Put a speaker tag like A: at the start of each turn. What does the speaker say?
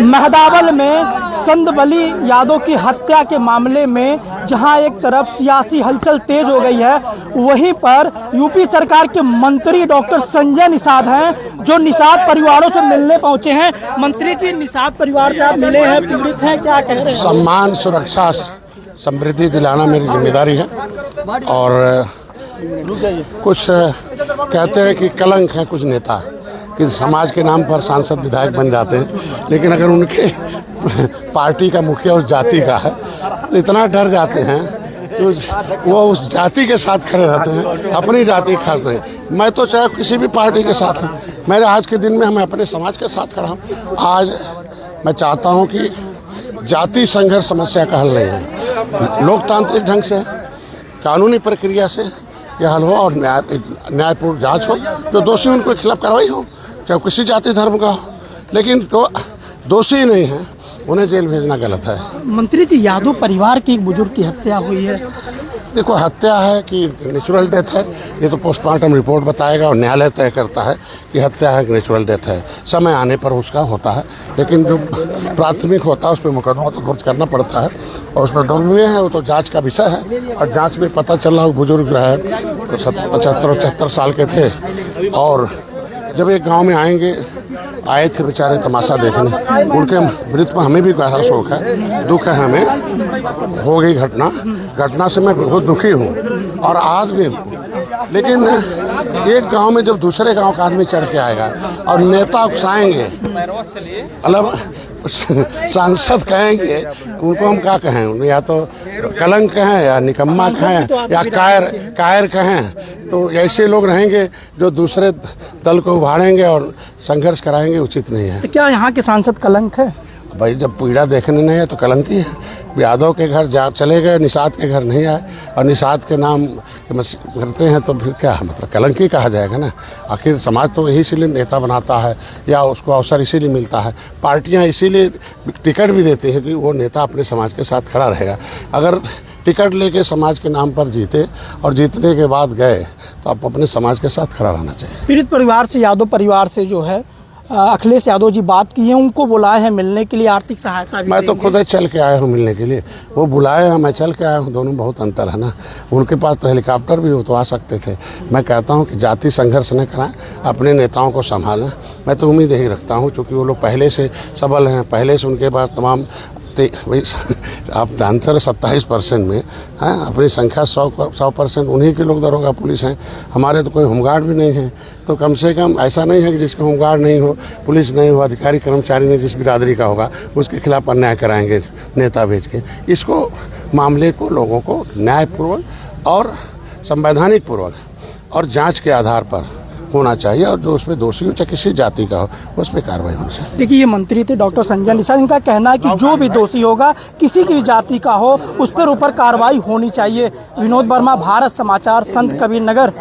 A: मेहदावल में संतबली यादव की हत्या के मामले में जहां एक तरफ सियासी हलचल तेज हो गई है, वहीं पर यूपी सरकार के मंत्री डॉक्टर संजय निषाद हैं, जो निषाद परिवारों से मिलने पहुंचे हैं। मंत्री जी, निषाद परिवार से आप मिले हैं, पीड़ित हैं, क्या कह रहे हैं?
B: सम्मान, सुरक्षा, समृद्धि दिलाना मेरी जिम्मेदारी है। और कुछ कहते हैं कि कलंक है कुछ नेता कि समाज के नाम पर सांसद विधायक बन जाते हैं, लेकिन अगर उनके पार्टी का मुखिया उस जाति का है तो इतना डर जाते हैं कि वो उस जाति के साथ खड़े रहते हैं, अपनी जाति खास नहीं। मैं तो चाहे किसी भी पार्टी के साथ हूँ, मेरे आज के दिन में मैं अपने समाज के साथ खड़ा हूँ। आज मैं चाहता हूँ कि जाति संघर्ष समस्या का हल नहीं है, लोकतांत्रिक ढंग से कानूनी प्रक्रिया से यह हल हो और न्यायपूर्ण जांच हो। जो दोषी उनके खिलाफ कार्रवाई हो, चाहे किसी जाति धर्म का हो, लेकिन जो दोषी नहीं है उन्हें जेल भेजना गलत है।
A: मंत्री जी, यादव परिवार की एक बुजुर्ग की हत्या हुई है।
B: देखो, हत्या है कि नेचुरल डेथ है, ये तो पोस्टमार्टम रिपोर्ट बताएगा और न्यायालय तय करता है कि हत्या है कि नेचुरल डेथ है। समय आने पर उसका होता है, लेकिन जो प्राथमिक होता है उस पर मुकदमा तो दर्ज करना पड़ता है और उसमें दोष हुए हैं, वो तो जांच का विषय है। और जांच में पता चल रहा है बुजुर्ग जो है 75-76 साल के थे और जब एक गाँव में आए थे बेचारे तमाशा देखने। उनके मृत्यु पर हमें भी गहरा शोक है, दुख है हमें। हो गई घटना से मैं बहुत दुखी हूँ और आज भी हूँ। लेकिन एक गांव में जब दूसरे गांव का आदमी चढ़ के आएगा और नेता उकसाएंगे, मतलब सांसद कहेंगे, उनको हम क्या कहें? या तो कलंक कहें या निकम्मा कहें या कायर कहें। तो ऐसे लोग रहेंगे जो दूसरे दल को उभारेंगे और संघर्ष कराएंगे, उचित नहीं है।
A: तो क्या यहाँ के सांसद कलंक है?
B: भाई, जब पीड़ा देखने नहीं है तो कलंक ही है। यादव के घर जा चले गए, निषाद के घर नहीं आए और निषाद के नाम करते हैं तो फिर क्या मतलब कलंक ही कहा जाएगा ना। आखिर समाज तो यही इसीलिए नेता बनाता है या उसको अवसर इसीलिए मिलता है, पार्टियां इसीलिए टिकट भी देती हैं कि वो नेता अपने समाज के साथ खड़ा रहेगा। अगर टिकट लेके समाज के नाम पर जीते और जीतने के बाद गए तो आप अपने समाज के साथ खड़ा रहना चाहिए।
A: पीड़ित परिवार से, यादव परिवार से जो है अखिलेश यादव जी बात की है, उनको बुलाए हैं मिलने के लिए, आर्थिक सहायता भी
B: मैं तो खुद ही चल के आया हूँ मिलने के लिए। वो बुलाए हैं, मैं चल के आया हूँ, दोनों बहुत अंतर है ना। उनके पास तो हेलीकॉप्टर भी हो तो आ सकते थे। मैं कहता हूँ कि जाति संघर्ष न कराएं, अपने नेताओं को संभालें। मैं तो उम्मीद यही रखता हूँ, चूँकि वो लोग पहले से सबल हैं, पहले से उनके पास तमाम वही आप जानते हैं 27% में हैं, अपनी संख्या 100% उन्हीं के लोग दरोगा पुलिस हैं। हमारे तो कोई होमगार्ड भी नहीं है, तो कम से कम ऐसा नहीं है कि जिसका होमगार्ड नहीं हो, पुलिस नहीं हो, अधिकारी कर्मचारी नहीं, जिस बिरादरी का होगा उसके खिलाफ अन्याय कराएंगे नेता भेज के। इसको मामले को लोगों को न्यायपूर्वक और संवैधानिक पूर्वक और जाँच के आधार पर होना चाहिए और जो उसमें दोषी हो चाहे किसी जाति का हो उस पर कार्रवाई होनी चाहिए।
A: देखिए, ये मंत्री थे डॉक्टर संजय निषाद, इनका कहना है कि जो भी दोषी होगा किसी की भी जाति का हो उस पर ऊपर कार्रवाई होनी चाहिए। विनोद वर्मा, भारत समाचार, संत कबीर नगर।